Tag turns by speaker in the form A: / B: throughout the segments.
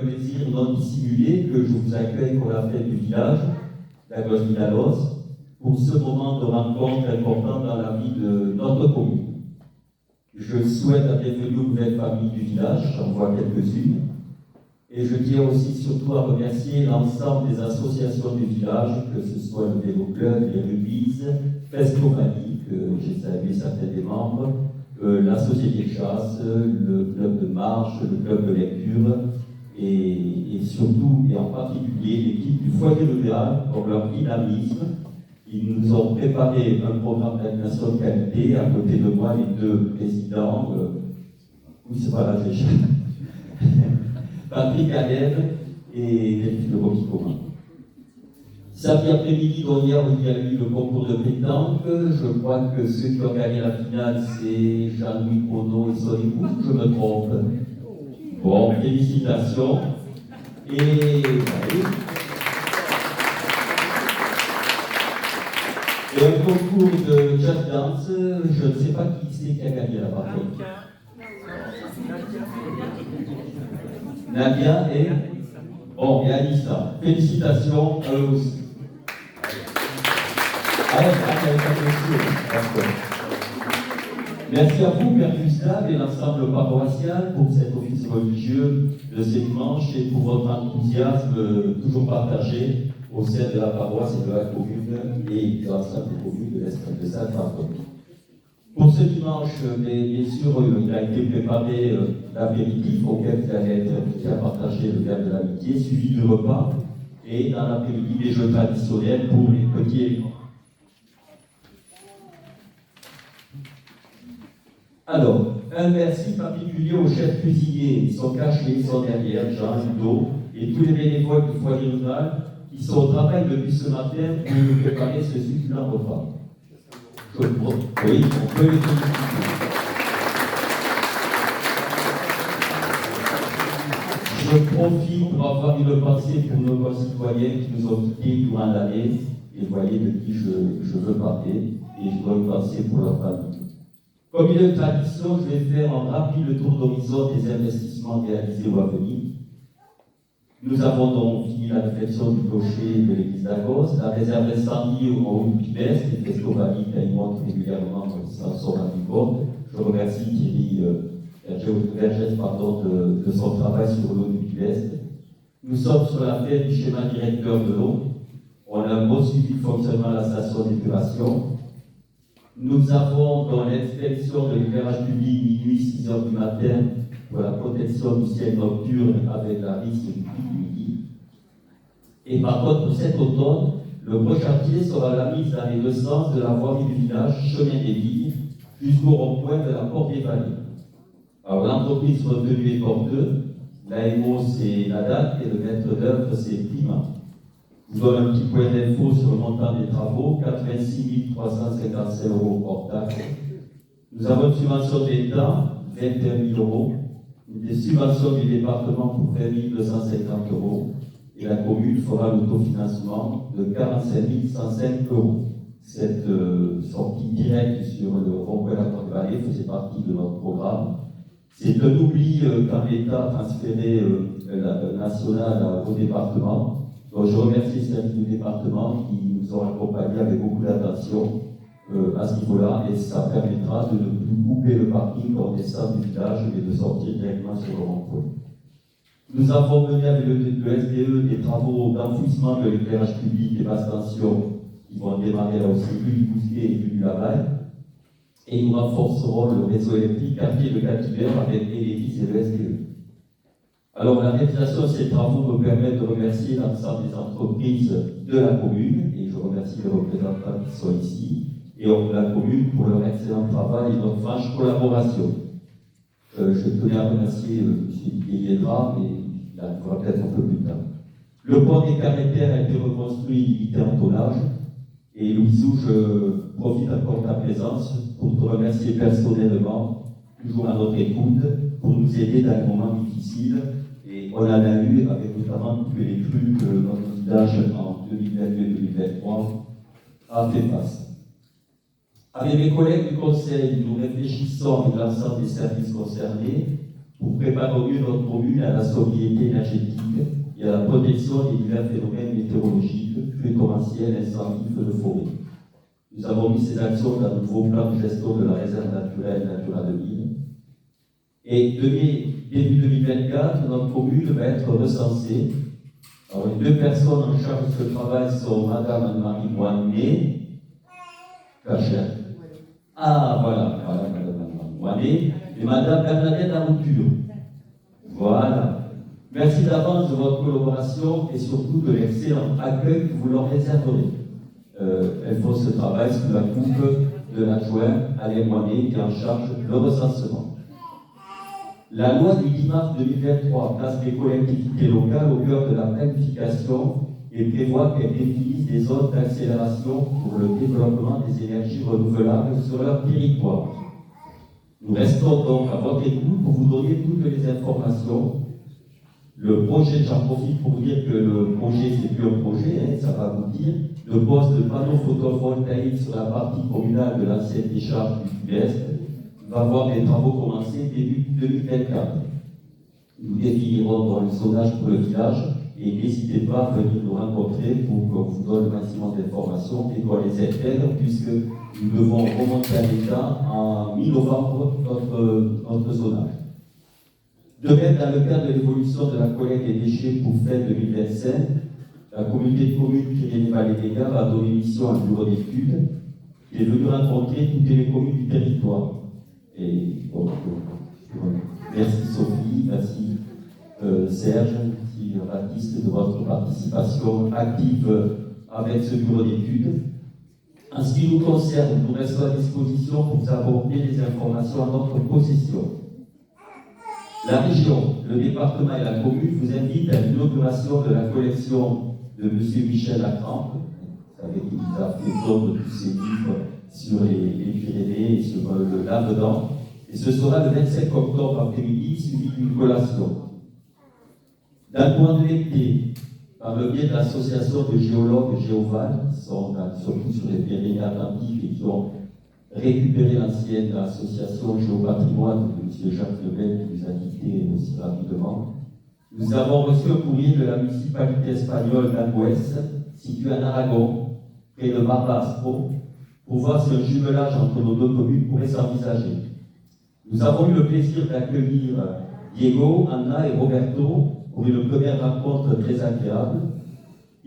A: Plaisir non dissimulé que je vous accueille pour la fête du village, la Gosminalos, pour ce moment de rencontre important dans la vie de notre commune. Je souhaite la bienvenue aux nouvelles familles du village, j'en vois quelques-unes, et je tiens aussi surtout à remercier l'ensemble des associations du village, que ce soit le Vélo Club, les Rubies, Festovanie, que j'ai salué certains des membres, la Société de chasse, le club de marche, le club de lecture, et surtout, et en particulier, l'équipe du foyer rural pour leur dynamisme. Ils nous ont préparé un programme d'animation de qualité. À côté de moi, les deux présidents, oui, c'est pas là, j'ai Patrick Allen et Delphine Roquicoma. Samedi après-midi, donc hier, il y a eu le concours de pétanque. Je crois que ceux qui ont gagné la finale, c'est Jean-Louis Prono et son épouse, je me trompe. Bon, félicitations. Et un concours de jazz dance, je ne sais pas qui c'est qui a gagné là par contre. Nadia et bon, et Anissa. Félicitations à eux aussi. Merci à vous, Père Gustave et l'ensemble paroissial pour cet office religieux de ce dimanche et pour votre enthousiasme toujours partagé au sein de la paroisse et de la commune et de l'ensemble des communes de l'Estret de Sainte-Marthe. Pour ce dimanche, bien sûr, il a été préparé l'apéritif auquel vous allez être invités à partager le verre de l'amitié, suivi du repas, et dans l'après-midi, des jeux traditionnels pour les petits et Alors, un merci particulier au chef cuisinier, ils sont cachés, ils sont derrière, Jean, Ludo, et tous les bénévoles du foyer rural qui sont au travail depuis ce matin pour nous préparer ce succulent repas. Oui, on peut les féliciter. Je profite pour avoir une pensée pour nos concitoyens qui nous ont quittés durant l'année, et vous voyez de qui je veux parler, et je dois une pensée pour leur famille. Comme il est une tradition, je vais faire un rapide tour d'horizon des investissements réalisés ou à venir. Nous avons donc fini la réflexion du clocher de l'église d'Agos, la réserve d'incendie au haut du Pivest, et Festovanie qui alimente régulièrement son compte. Je remercie Thierry Vergès de son travail sur l'eau du Pivest. Nous sommes sur la fête du schéma directeur de l'eau. On a un bon suivi de fonctionnement de la station d'épuration. Nous avons dans l'inspection de l'éclairage public minuit 6h du matin pour la protection du ciel nocturne avec la risque du pic du midi. Et par contre, pour cet automne, le gros chantier sera la mise dans les deux sens de la voirie du village, chemin des Vignes, jusqu'au rond-point de la Porte des Vallées. Alors l'entreprise retenue est Porteux, l'AMO c'est la date et le maître d'œuvre c'est Prima. Je vous donne un petit point d'info sur le montant des travaux, 86 355 € hors taxe. Nous avons une subvention d'État, 21 000 €, des subventions du département pour 20 250 €, et la commune fera l'autofinancement de 45 105 €. Cette sortie directe sur le rond-point de la Porte-Vallée faisait partie de notre programme. C'est un oubli quand l'État a transféré la nationale au département. Donc je remercie les services du département qui nous ont accompagnés avec beaucoup d'attention à ce niveau-là, et ça permettra de ne plus couper le parking quand on descend du village, mais de sortir directement sur le rond-point. Nous avons mené avec le SDE des travaux d'enfouissement de l'éclairage public et basse tension qui vont démarrer là aussi, rue du Bousquet et rue du Lavalle, et nous renforcerons le réseau électrique quartier de Cativert avec Elévis et le SDE. Alors, la réalisation de ces travaux me permet de remercier l'ensemble des entreprises de la commune, et je remercie les représentants qui sont ici, et la commune pour leur excellent travail et leur franche collaboration. Je tenais à remercier M. Didier Liédra, mais il arrivera peut-être un peu plus tard. Le pont des Caractères a été reconstruit et limité en tonnage, et Louisou, je profite encore de ta présence pour te remercier personnellement, toujours à notre écoute, pour nous aider dans les moments difficiles. Et on en a eu avec notamment toutes les crues que notre village en 2022-2023 a fait face. Avec mes collègues du Conseil, nous réfléchissons avec l'ensemble des services concernés pour préparer au mieux notre commune à la sobriété énergétique. protection des divers phénomènes météorologiques, pluies torrentielles, incendies, feux de forêt. Nous avons mis ces actions dans le nouveau plan de gestion de la réserve naturelle Natura 2000. Et début 2024, notre commune va être recensée. Alors, les deux personnes en charge de ce travail sont Madame Anne-Marie Moinet, Cachère. Ah, voilà, Madame Anne-Marie Moinet, et Madame Bernadette Arouture. Voilà. Merci d'avance de votre collaboration et surtout de l'excellent accueil que vous leur réserverez. Elles font ce travail sous la coupe de l'adjoint Alain Moinet qui est en charge de recensement. La loi du 10 mars 2023 place les collectivités locales au cœur de la planification et prévoit qu'elles définissent des zones d'accélération pour le développement des énergies renouvelables sur leur territoire. Nous restons donc à votre écoute pour vous donner toutes les informations. Le projet, j'en profite pour vous dire que le projet, c'est plus un projet, ça va vous dire, le poste de panneaux photovoltaïques sur la partie communale de l'ancienne décharge du Sud-Est va voir les travaux commencer début 2024. Nous définirons dans le zonage pour le village et n'hésitez pas à venir nous rencontrer pour qu'on vous donne le maximum d'informations et qu'on les intègre puisque nous devons remonter à l'État en mi-novembre notre zonage. De même, dans le cadre de l'évolution de la collecte des déchets pour fin 2025, la communauté de communes Pyrénées-Vallée-des-Gars va donner mission à un bureau d'études qui est venu rencontrer toutes les communes du territoire. Et donc, merci Sophie, merci Serge, merci Baptiste de votre participation active avec ce bureau d'études. En ce qui nous concerne, nous restons à disposition pour vous apporter des informations à notre possession. La région, le département et la commune vous invitent à l'inauguration de la collection de M. Michel Lacrampe. Vous savez qu'il nous a fait don de tous ses livres sur les Pyrénées et sur le là-dedans. Et ce sera le 25 octobre après-midi, suivi d'une collation. Dans le coin de l'été, par le biais de l'association de géologues Géoval, qui sont surtout sur les Pyrénées-Atlantiques et qui ont récupéré l'ancienne association Géopatrimoine de M. Jacques Lebel qui nous a quittés aussi rapidement. Nous avons reçu un courrier de la municipalité espagnole d'Angouès, située en Aragon, près de Barbastro, pour voir si un jumelage entre nos deux communes pourrait s'envisager. Nous avons eu le plaisir d'accueillir Diego, Anna et Roberto pour une première rencontre très agréable.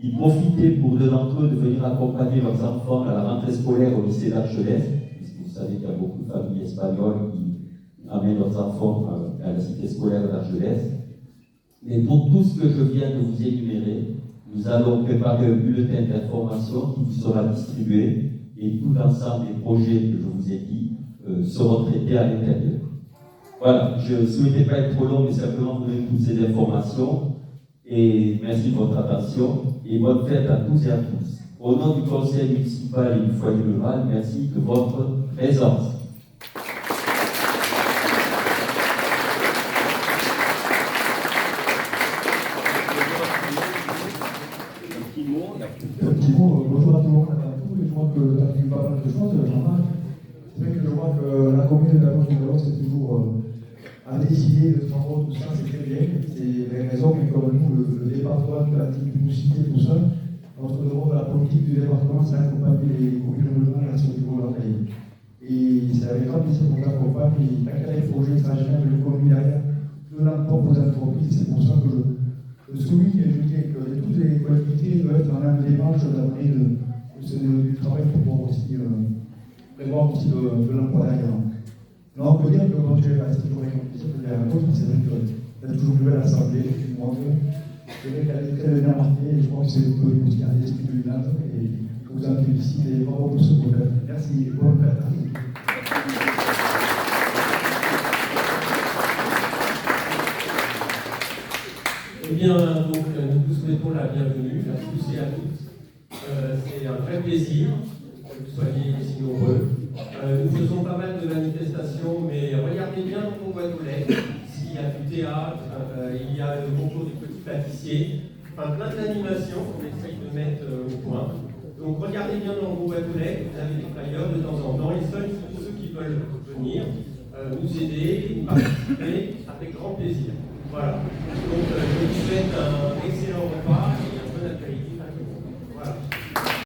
A: Ils profitaient pour deux d'entre eux de venir accompagner leurs enfants à la rentrée scolaire au lycée d'Argelès. Vous savez qu'il y a beaucoup de familles espagnoles qui amènent leurs enfants à la cité scolaire d'Argelès. Mais pour tout ce que je viens de vous énumérer, nous allons préparer un bulletin d'information qui vous sera distribué et tout l'ensemble des projets que je vous ai dit seront traités à l'intérieur. Voilà, je ne souhaitais pas être trop long, mais simplement vous donner toutes ces informations. Et merci de votre attention et bonne fête à tous et à tous. Au nom du conseil municipal et du foyer rural, merci de votre présence.
B: Un petit mot, bonjour à tout le monde, je vois que tu as vu pas mal de choses, Jean-Marc. C'est vrai que je vois que la commune de la Roche-du-Vallon, c'est toujours à décider de travaux, tout ça, c'est très bien. C'est les raisons, mais comme nous, le département de la publicité, tout ça, notre demande de la politique du département, c'est d'accompagner les communes rurales à ce niveau-là. Et c'est avec grand plaisir qu'on t'accompagne. Et quand il y a des projets, ça génère le commun derrière, de l'emploi aux entreprises. C'est pour ça que je souligne et je dis que toutes les collectivités doivent être en même démarche d'amener du travail pour pouvoir aussi prévoir aussi de l'emploi derrière. Non, on peut dire que quand j'ai resté toujours avec mon plaisir de faire un autre, c'est vrai qu'il y a toujours une nouvelle assemblée, du monde. C'est vrai qu'elle est très bien marquée et je pense que c'est pour nous garder l'esprit de l'UNAM et je vous en félicite et bravo pour ce projet. Merci et bonne fête à tous.
C: Eh bien, donc, nous vous souhaitons la bienvenue à tous et à toutes. C'est un vrai plaisir que vous soyez ici nombreux. Nous faisons pas mal de manifestations, mais regardez bien dans vos boîtes aux lettres. S'il y a du théâtre, il y a le concours du petit pâtissier, enfin plein d'animations qu'on essaye de mettre au point. Donc regardez bien dans vos boîtes aux lettres, vous avez des flyers de temps en temps, et ceux qui veulent venir nous aider, nous participer avec grand plaisir. Voilà. Donc, je vous souhaite un excellent repas.